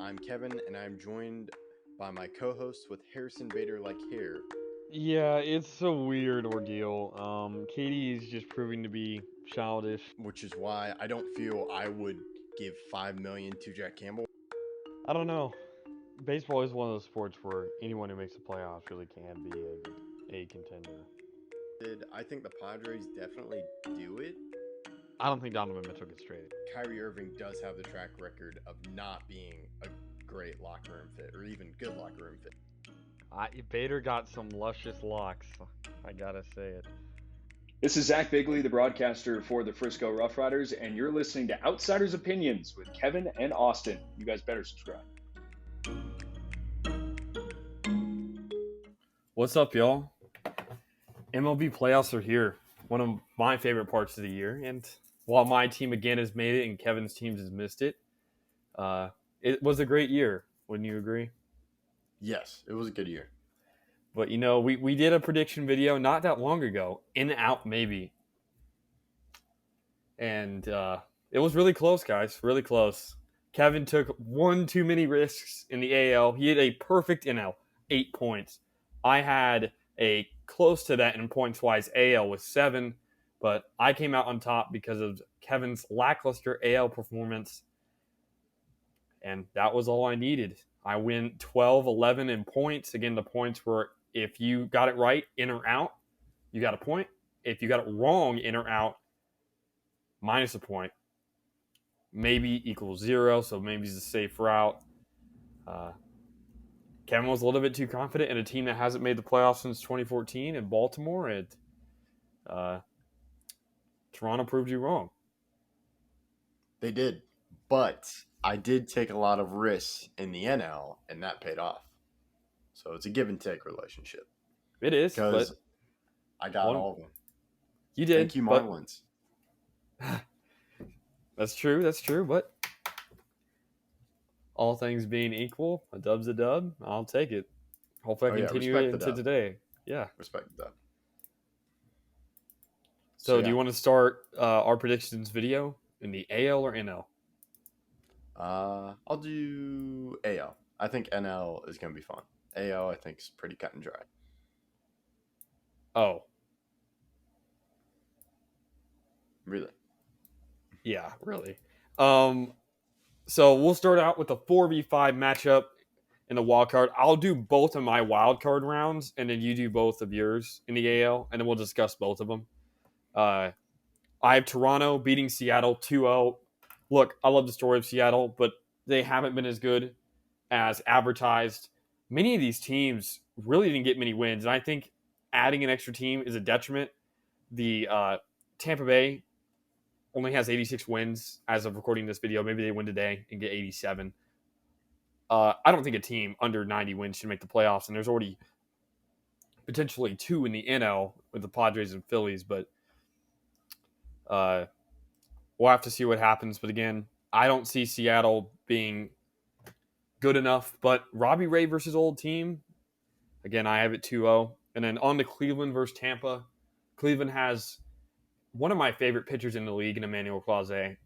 I'm Kevin, and I'm joined by my co-host with Harrison Bader like hair, Yeah, it's a weird ordeal. Katie is just proving to be childish. which is why I don't feel I would give $5 million to Jack Campbell. I don't know. Baseball is one of those sports where anyone who makes the playoffs really can be a contender. I think the Padres definitely do it. I don't think Donovan Mitchell gets traded. Kyrie Irving does have the track record of not being a great locker room fit, or even good locker room fit. Bader got some luscious locks. I gotta say it. This is Zach Bigley, the broadcaster for the Frisco Rough Riders, and you're listening to Outsiders Opinions with Kevin and Austin. You guys better subscribe. What's up, y'all? MLB playoffs are here. One of my favorite parts of the year. And while my team again has made it and Kevin's team has missed it, it was a great year. Wouldn't you agree? Yes, it was a good year. But, we did a prediction video not that long ago, in out maybe. And it was really close, guys, really close. Kevin took one too many risks in the AL. He had a perfect NL, 8 points. I had a close to that in points-wise AL with 7, but I came out on top because of Kevin's lackluster AL performance, and that was all I needed. I went 12-11 in points. Again, the points were if you got it right, in or out, you got a point. If you got it wrong, in or out, minus a point. Maybe equals 0, so maybe it's a safe route. Kevin was a little bit too confident in a team that hasn't made the playoffs since 2014 in Baltimore, and Toronto proved you wrong. They did, but I did take a lot of risks in the NL, and that paid off. So it's a give and take relationship. It is, because but I got all of them. You did. Thank you, Marlins. That's true, but all things being equal, a dub's a dub. I'll take it. Hopefully I continue it into today. Yeah. Respect that. So do you want to start our predictions video in the AL or NL? I'll do AL. I think NL is going to be fun. AL, I think, is pretty cut and dry. Oh. Really? Yeah, really. So we'll start out with a 4v5 matchup in the wild card. I'll do both of my wild card rounds, and then you do both of yours in the AL, and then we'll discuss both of them. I have Toronto beating Seattle 2-0. Look, I love the story of Seattle, but they haven't been as good as advertised. Many of these teams really didn't get many wins, and I think adding an extra team is a detriment. The Tampa Bay only has 86 wins as of recording this video. Maybe they win today and get 87. I don't think a team under 90 wins should make the playoffs, and there's already potentially 2 in the NL with the Padres and Phillies, but we'll have to see what happens. But again, I don't see Seattle being good enough. But Robbie Ray versus old team, again, I have it 2-0. And then on to Cleveland versus Tampa. Cleveland has one of my favorite pitchers in the league in Emmanuel Clase.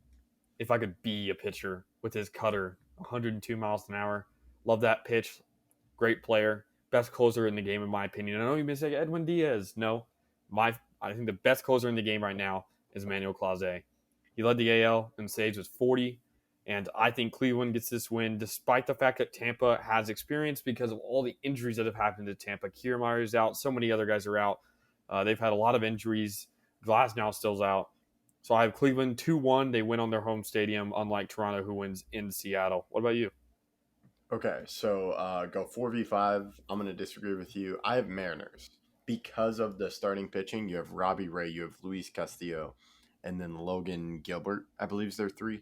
If I could be a pitcher with his cutter, 102 miles an hour. Love that pitch. Great player. Best closer in the game, in my opinion. I know you may say Edwin Diaz. No. I think the best closer in the game right now is Emmanuel Clase. He led the AL in saves with 40. And I think Cleveland gets this win, despite the fact that Tampa has experience because of all the injuries that have happened to Tampa. Kiermaier is out. So many other guys are out. They've had a lot of injuries. Glasnow still's out. So I have Cleveland 2-1. They win on their home stadium, unlike Toronto, who wins in Seattle. What about you? Okay, so go 4v5. I'm going to disagree with you. I have Mariners. Because of the starting pitching, you have Robbie Ray, you have Luis Castillo, and then Logan Gilbert, I believe is their 3.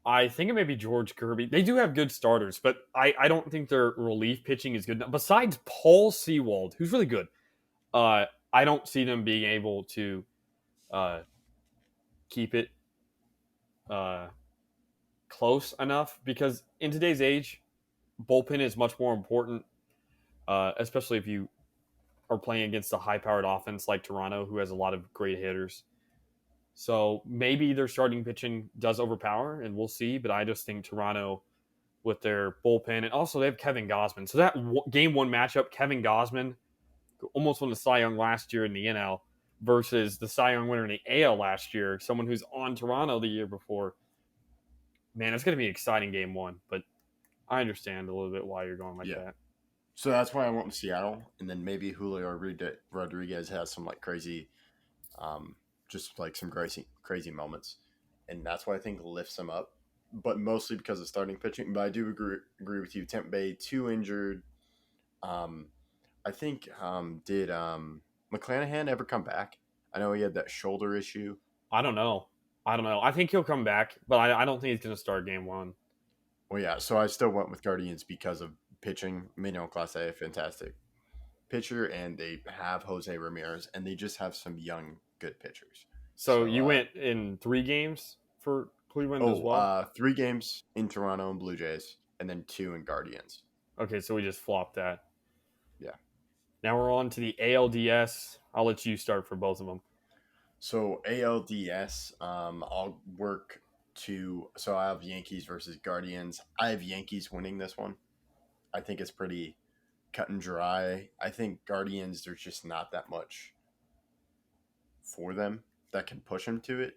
I think it may be George Kirby. They do have good starters, but I don't think their relief pitching is good enough. Besides Paul Sewald, who's really good, I don't see them being able to keep it close enough because in today's age, bullpen is much more important, especially if you are playing against a high-powered offense like Toronto, who has a lot of great hitters. So maybe their starting pitching does overpower, and we'll see. But I just think Toronto with their bullpen, and also they have Kevin Gausman. So that game one matchup, Kevin Gausman almost won the Cy Young last year in the NL versus the Cy Young winner in the AL last year, someone who's on Toronto the year before. Man, it's going to be an exciting game one, but I understand a little bit why you're going like that. So that's why I went with Seattle, and then maybe Julio Rodriguez has some like crazy, just like some crazy moments, and that's why I think lifts them up. But mostly because of starting pitching. But I do agree with you. Tampa Bay 2 injured. I think did McClanahan ever come back? I know he had that shoulder issue. I don't know. I think he'll come back, but I don't think he's going to start game one. Well, yeah. So I still went with Guardians because of pitching. Mino Clase, a fantastic pitcher, and they have Jose Ramirez, and they just have some young, good pitchers. So you went in 3 games for Cleveland as well? 3 games in Toronto and Blue Jays, and then 2 in Guardians. Okay, so we just flopped that. Yeah. Now we're on to the ALDS. I'll let you start for both of them. So ALDS, I'll work to. So I have Yankees versus Guardians. I have Yankees winning this one. I think it's pretty cut and dry. I think Guardians, there's just not that much for them that can push them to it.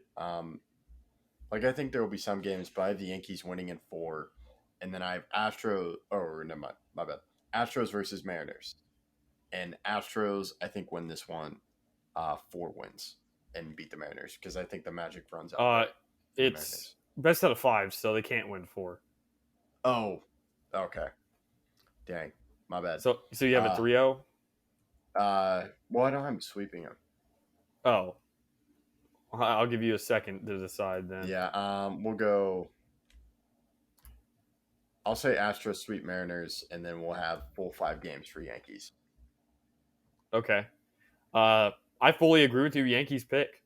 Like I think there will be some games, but I have the Yankees winning in 4, and then I have Astros. Oh, no, my bad. Astros versus Mariners, and Astros I think win this one, 4 wins and beat the Mariners because I think the magic runs out. It's best out of 5, so they can't win 4. Oh, okay. Dang, my bad. So you have a 3-0? Well, I don't have sweeping them. Oh, I'll give you a second to decide then. Yeah, we'll go. I'll say Astros sweep Mariners, and then we'll have full 5 games for Yankees. Okay. I fully agree with you. Yankees pick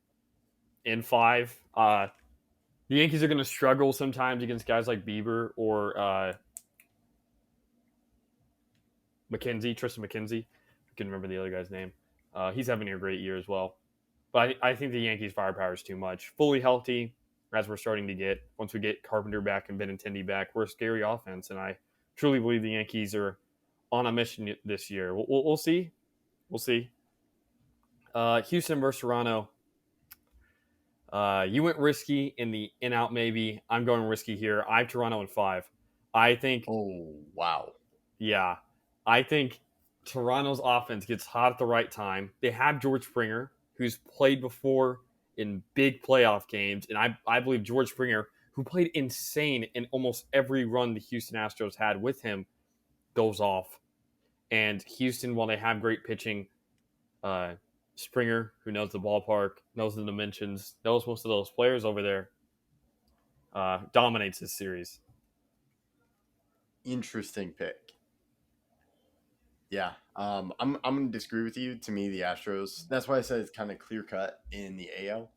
in 5. The Yankees are going to struggle sometimes against guys like Bieber or Tristan McKenzie. I can remember the other guy's name. He's having a great year as well. But I think the Yankees' firepower is too much. Fully healthy, as we're starting to get. Once we get Carpenter back and Benintendi back, we're a scary offense. And I truly believe the Yankees are on a mission this year. We'll see. We'll see. Houston versus Toronto. You went risky in the in-out maybe. I'm going risky here. I have Toronto in 5. I think... Oh, wow. Yeah. I think Toronto's offense gets hot at the right time. They have George Springer, who's played before in big playoff games. And I believe George Springer, who played insane in almost every run the Houston Astros had with him, goes off. And Houston, while they have great pitching, Springer, who knows the ballpark, knows the dimensions, knows most of those players over there, dominates this series. Interesting pick. Yeah, I'm going to disagree with you. To me, the Astros. That's why I said it's kind of clear cut in the AL.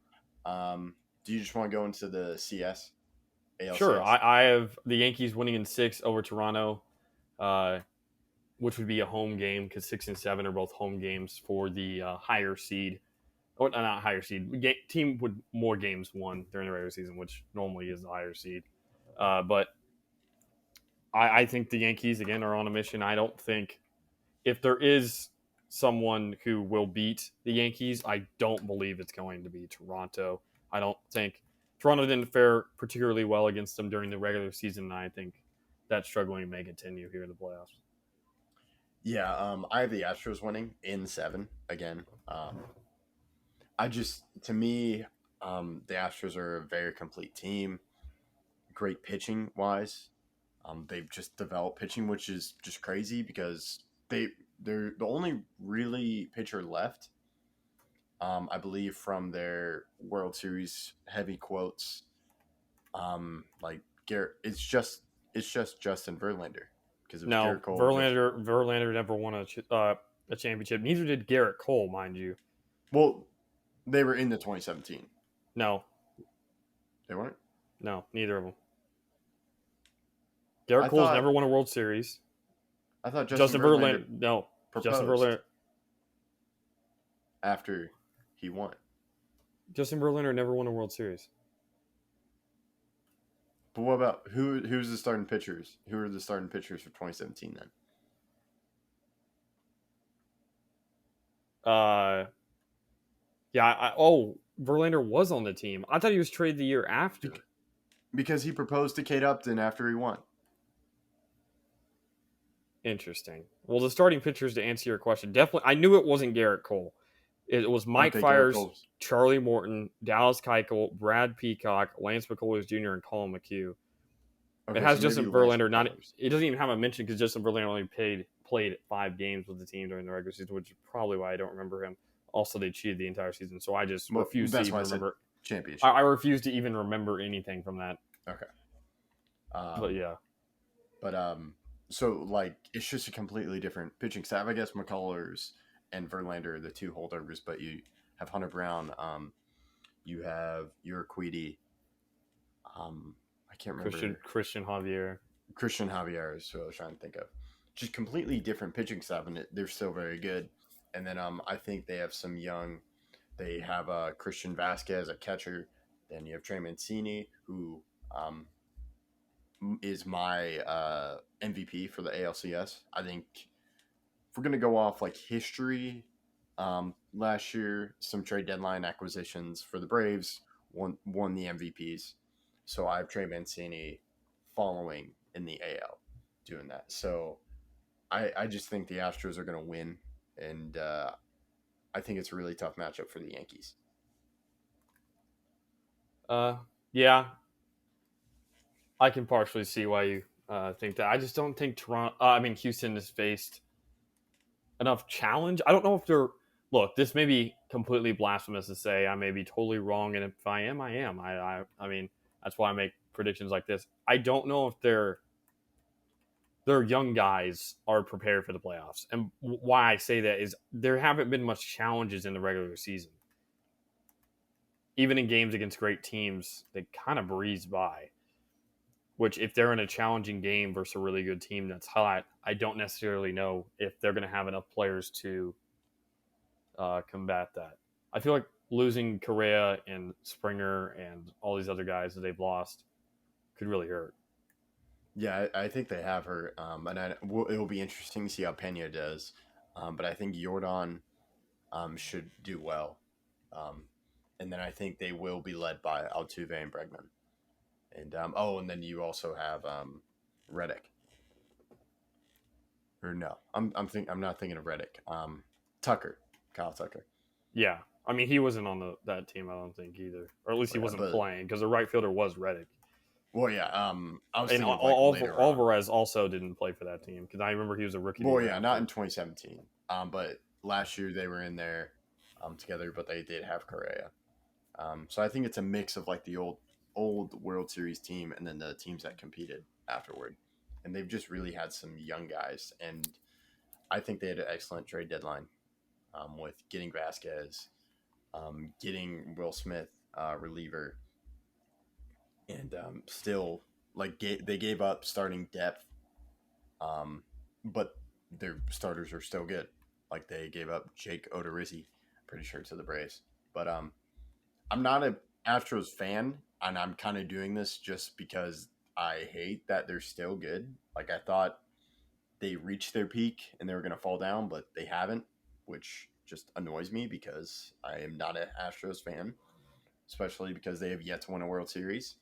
Do you just want to go into the CS? ALCS? Sure. I have the Yankees winning in 6 over Toronto, which would be a home game because 6 and 7 are both home games for the higher seed. Or not higher seed. Team with more games won during the regular season, which normally is the higher seed. But I think the Yankees, again, are on a mission. I don't think if there is someone who will beat the Yankees, I don't believe it's going to be Toronto. I don't think Toronto didn't fare particularly well against them during the regular season, and I think that struggling may continue here in the playoffs. Yeah, I have the Astros winning in 7 again. To me, the Astros are a very complete team. Great pitching wise. They've just developed pitching, which is just crazy because they're the only really pitcher left. I believe from their World Series heavy quotes. Like Garrett, it's just Justin Verlander because no, Verlander never won a championship. Neither did Garrett Cole, mind you. Well, they were in the 2017. No, they weren't. No, neither of them. Garrett Cole's never won a World Series. I thought Justin Verlander Justin Verlander after he won. Justin Verlander never won a World Series. But what about who's the starting pitchers? Who are the starting pitchers for 2017 then? Verlander was on the team. I thought he was traded the year after. Because he proposed to Kate Upton after he won. Interesting. Well, the starting pitchers, to answer your question, definitely. I knew it wasn't Garrett Cole. It was Mike Fiers, Charlie Morton, Dallas Keuchel, Brad Peacock, Lance McCullers Jr., and Colin McHugh. Okay, it has Justin Verlander. It doesn't even have a mention because Justin Verlander only played 5 games with the team during the regular season, which is probably why I don't remember him. Also, they cheated the entire season, so I just refuse to even remember. Championship. I refuse to even remember anything from that. Okay. But yeah. But so like it's just a completely different pitching staff. I guess McCullers and Verlander are the 2 holdovers, but you have Hunter Brown. You have Urquidy. I can't remember. Christian Javier. Christian Javier is who I was trying to think of. Just completely different pitching staff, and they're still very good. And then I think they have some young. They have Christian Vasquez, a catcher. Then you have Trey Mancini, who is my MVP for the ALCS. I think if we're going to go off like history, last year, some trade deadline acquisitions for the Braves won the MVPs. So I have Trey Mancini following in the AL doing that. So I just think the Astros are going to win. And I think it's a really tough matchup for the Yankees. Yeah. I can partially see why you think that. I just don't think Houston has faced enough challenge. I don't know if they're... Look, this may be completely blasphemous to say. I may be totally wrong, and if I am, I am. I mean, that's why I make predictions like this. I don't know if their young guys are prepared for the playoffs. And why I say that is there haven't been much challenges in the regular season. Even in games against great teams, they kind of breeze by. Which, if they're in a challenging game versus a really good team that's hot, I don't necessarily know if they're going to have enough players to combat that. I feel like losing Correa and Springer and all these other guys that they've lost could really hurt. Yeah, I think they have hurt, and it will be interesting to see how Pena does. But I think Jordan should do well, and then I think they will be led by Altuve and Bregman. And and then you also have Reddick. Or no, I'm not thinking of Reddick. Kyle Tucker. Yeah, I mean he wasn't on that team. I don't think either, or at least he wasn't playing because the right fielder was Reddick. Well, yeah. I was thinking Alvarez also didn't play for that team because I remember he was a rookie. Well, yeah, not in 2017. But last year they were in there together, but they did have Correa. So I think it's a mix of like the old World Series team and then the teams that competed afterward. And they've just really had some young guys. And I think they had an excellent trade deadline with getting Vasquez, getting Will Smith, reliever. And still, like, they gave up starting depth. But their starters are still good. Like, they gave up Jake Odorizzi, pretty sure, to the Braves. But I'm not an Astros fan, and I'm kind of doing this just because I hate that they're still good. Like, I thought they reached their peak and they were going to fall down, but they haven't, which just annoys me because I am not an Astros fan, especially because they have yet to win a World Series.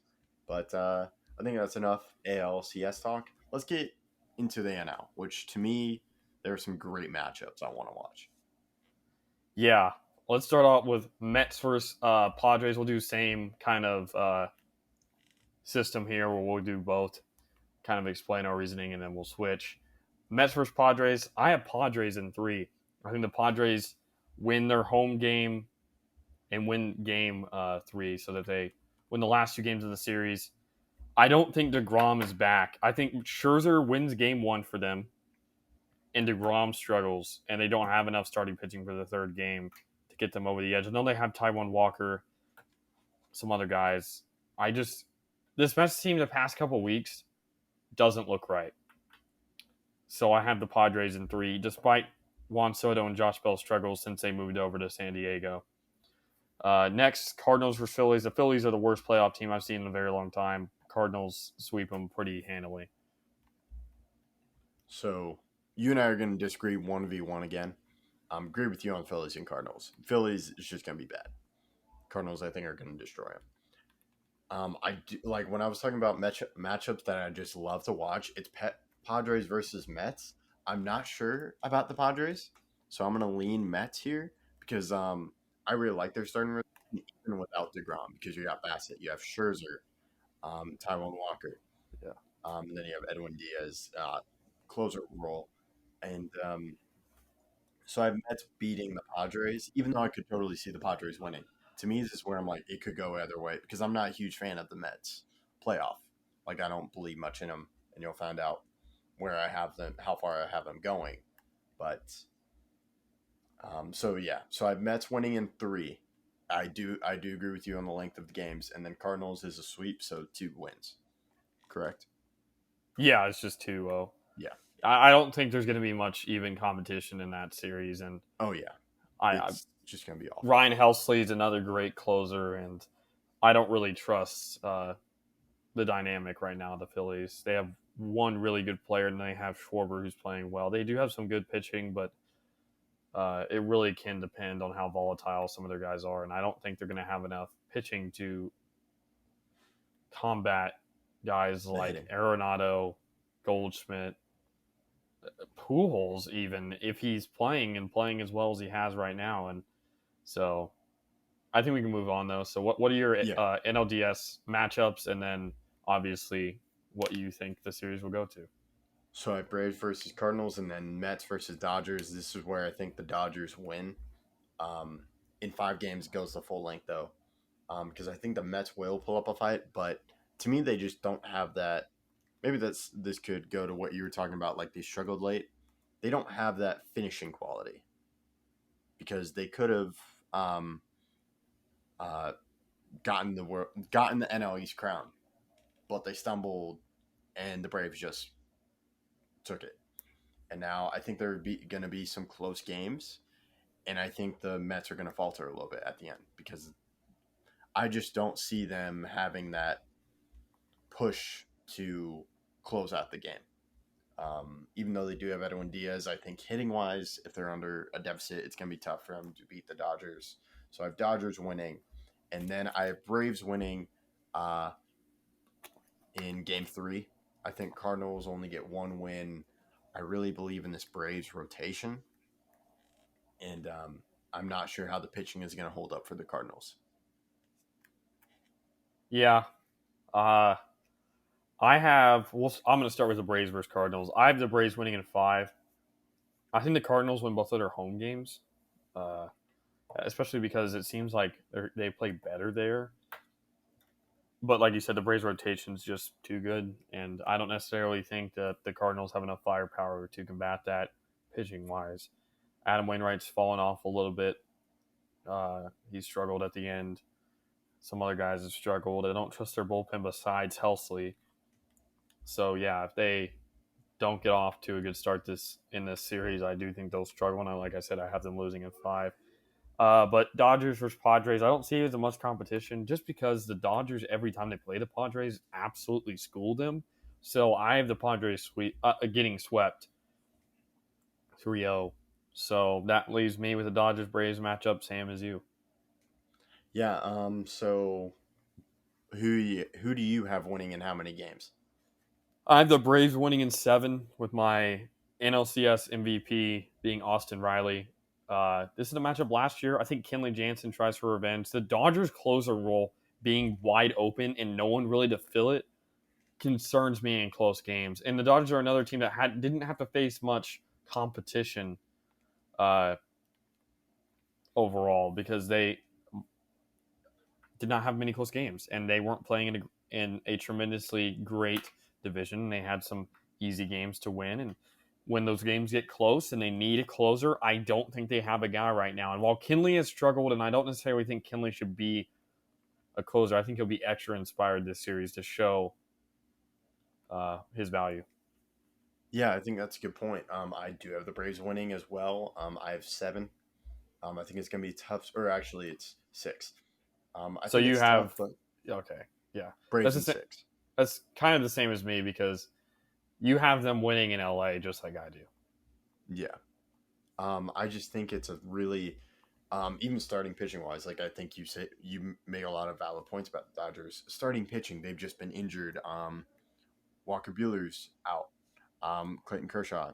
But I think that's enough ALCS talk. Let's get into the NL, which to me, there are some great matchups I want to watch. Yeah. Let's start off with Mets versus Padres. We'll do same kind of system here where we'll do both, kind of explain our reasoning, and then we'll switch. Mets versus Padres. I have Padres in 3. I think the Padres win their home game and win game 3 so that they win the last 2 games of the series. I don't think DeGrom is back. I think Scherzer wins game 1 for them, and DeGrom struggles, and they don't have enough starting pitching for the 3rd game to get them over the edge. I know they have Taijuan Walker, some other guys. This Mets team the past couple weeks doesn't look right. So I have the Padres in 3, despite Juan Soto and Josh Bell's struggles since they moved over to San Diego. Next, Cardinals versus Phillies. The Phillies are the worst playoff team I've seen in a very long time. Cardinals sweep them pretty handily. So you and I are going to disagree 1v1 again. Agree with you on Phillies and Cardinals. Phillies is just going to be bad. Cardinals, I think, are going to destroy them. I do, like when I was talking about matchups that I just love to watch. It's Padres versus Mets. I'm not sure about the Padres, so I'm going to lean Mets here because I really like their starting rotation even without DeGrom because you got Bassett, you have Scherzer, Taijuan Walker, Yeah. and then you have Edwin Diaz, closer role, and so I have Mets beating the Padres, even though I could totally see the Padres winning. To me, this is where I'm like, it could go either way because I'm not a huge fan of the Mets playoff. Like, I don't believe much in them, and you'll find out where I have them, how far I have them going. But so yeah, so I have Mets winning in 3. I do agree with you on the length of the games, and then Cardinals is a sweep, so 2 wins. Correct? Yeah, it's just 2-0. Yeah. I don't think there's going to be much even competition in that series, and Oh yeah, it's just gonna be awful. Ryan Helsley is another great closer, and I don't really trust the dynamic right now of the Phillies. They have one really good player, and they have Schwarber who's playing well. They do have some good pitching, but it really can depend on how volatile some of their guys are, and I don't think they're going to have enough pitching to combat guys like Arenado, Goldschmidt, Pujols, even if he's playing as well as he has right now. And so I think we can move on though. So what are your NLDS matchups, and then obviously what you think the series will go to? So I have Braves versus Cardinals, and then Mets versus Dodgers. This is where I think the Dodgers win. In 5 games, it goes the full length though, because I think the Mets will pull up a fight. But to me, they just don't have that. Maybe this could go to what you were talking about, like they struggled late. They don't have that finishing quality because they could have gotten the NL East crown, but they stumbled, and the Braves just took it. And now I think there are going to be some close games, and I think the Mets are going to falter a little bit at the end because I just don't see them having that push to close out the game. Even though they do have Edwin Diaz, I think hitting wise, if they're under a deficit, it's going to be tough for them to beat the Dodgers. So I have Dodgers winning, and then I have Braves winning in Game 3. I think Cardinals only get 1 win. I really believe in this Braves rotation, and I'm not sure how the pitching is going to hold up for the Cardinals. Yeah. I'm going to start with the Braves versus Cardinals. I have the Braves winning in 5. I think the Cardinals win both of their home games, especially because it seems like they play better there. But like you said, the Braves rotation is just too good, and I don't necessarily think that the Cardinals have enough firepower to combat that pitching-wise. Adam Wainwright's fallen off a little bit. He struggled at the end. Some other guys have struggled. I don't trust their bullpen besides Helsley. So, yeah, if they don't get off to a good start in this series, I do think they'll struggle. And like I said, I have them losing in 5. But Dodgers versus Padres, I don't see it as much competition just because the Dodgers, every time they play the Padres, absolutely school them. So I have the Padres getting swept 3-0. So that leaves me with the Dodgers-Braves matchup, same as you. Yeah, so who do you have winning in how many games? I have the Braves winning in 7 with my NLCS MVP being Austin Riley. This is a matchup last year. I think Kenley Jansen tries for revenge. The Dodgers closer role being wide open and no one really to fill it concerns me in close games. And the Dodgers are another team that didn't have to face much competition overall because they did not have many close games and they weren't playing in a tremendously great division. They had some easy games to win, and when those games get close and they need a closer, I don't think they have a guy right now. And while Kenley has struggled, and I don't necessarily think Kenley should be a closer, I think he'll be extra inspired this series to show his value. Yeah, I think that's a good point. I do have the Braves winning as well. I have 7. I think it's going to be tough, or actually it's 6. So you have tough, okay, yeah. Braves in 6. That's kind of the same as me because you have them winning in LA just like I do. Yeah. I just think it's a really, even starting pitching wise, like I think you make a lot of valid points about the Dodgers. Starting pitching, they've just been injured. Walker Buehler's out. Clayton Kershaw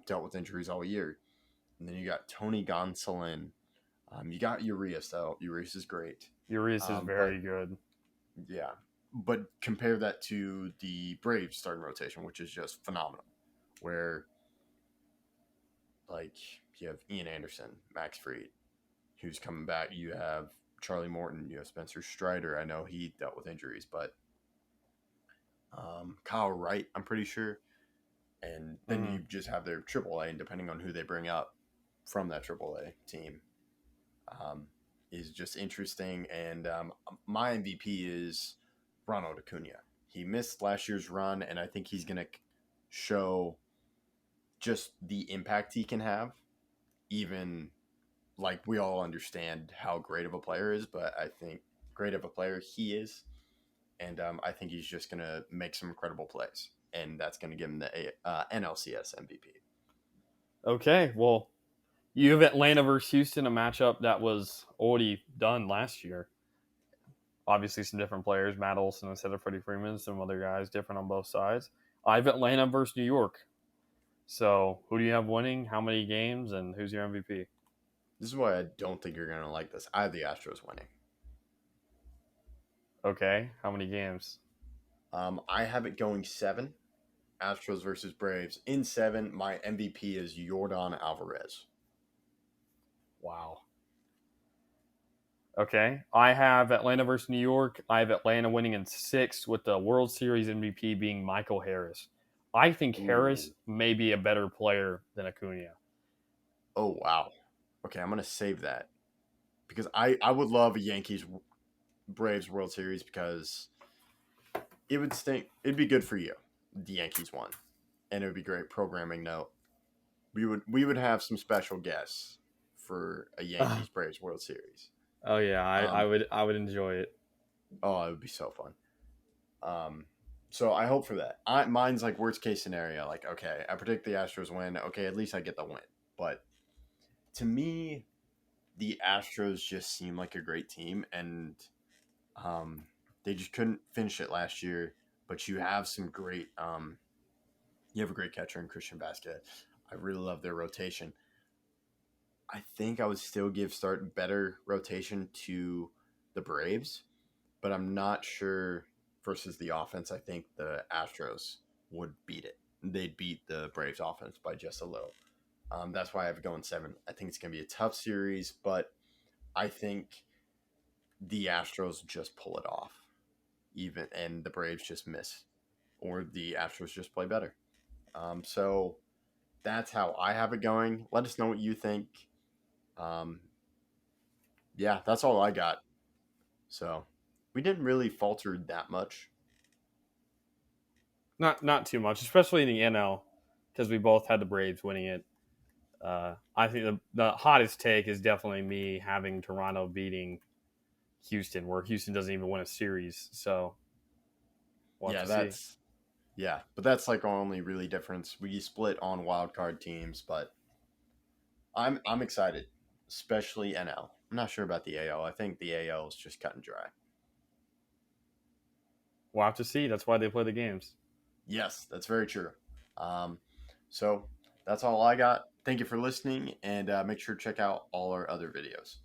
dealt with injuries all year. And then you got Tony Gonsolin. You got Urias, though. Urias is great. Urias is But very good. yeah, but compare that to the Braves starting rotation, which is just phenomenal. Where like you have Ian Anderson, Max Fried, who's coming back. You have Charlie Morton. You have Spencer Strider. I know he dealt with injuries, but Kyle Wright, I'm pretty sure. And then you just have their AAA, and depending on who they bring up from that AAA team, is just interesting. And my MVP is Ronald Acuna. He missed last year's run, and I think he's going to show just the impact he can have, even like we all understand how great of a player is, but I think great of a player he is. And I think he's just going to make some incredible plays, and that's going to give him the NLCS MVP. Okay, well, you have Atlanta versus Houston, a matchup that was already done last year. Obviously, some different players, Matt Olson instead of Freddie Freeman, some other guys different on both sides. I have Atlanta versus New York. So, who do you have winning? How many games? And who's your MVP? This is why I don't think you're going to like this. I have the Astros winning. Okay, how many games? I have it going 7. Astros versus Braves. In 7, my MVP is Yordan Alvarez. Wow. Okay, I have Atlanta versus New York. I have Atlanta winning in 6 with the World Series MVP being Michael Harris. I think Harris may be a better player than Acuna. Oh, wow. Okay, I'm going to save that. Because I would love a Yankees Braves World Series because it would stink. It'd be good for you. The Yankees won. And it would be great programming note. We would have some special guests for a Yankees Braves World Series. Oh yeah, I would enjoy it. Oh, it would be so fun. So I hope for that. Mine's like worst case scenario. Like, okay, I predict the Astros win. Okay, at least I get the win. But to me, the Astros just seem like a great team, and they just couldn't finish it last year. But you have some great, you have a great catcher in Christian Basket. I really love their rotation. I think I would still give better rotation to the Braves, but I'm not sure versus the offense. I think the Astros would beat it. They'd beat the Braves offense by just a little. That's why I have it going 7. I think it's going to be a tough series, but I think the Astros just pull it off, and the Braves just miss, or the Astros just play better. So that's how I have it going. Let us know what you think. Yeah, that's all I got. So we didn't really falter that much. Not too much, especially in the NL, because we both had the Braves winning it. I think the hottest take is definitely me having Toronto beating Houston, where Houston doesn't even win a series. So we'll have to see. Yeah, but that's like our only really difference. We split on wild card teams, but I'm excited, especially NL. I'm not sure about the AL. I think the AL is just cut and dry. We'll have to see. That's why they play the games. Yes, that's very true. So that's all I got. Thank you for listening, and make sure to check out all our other videos.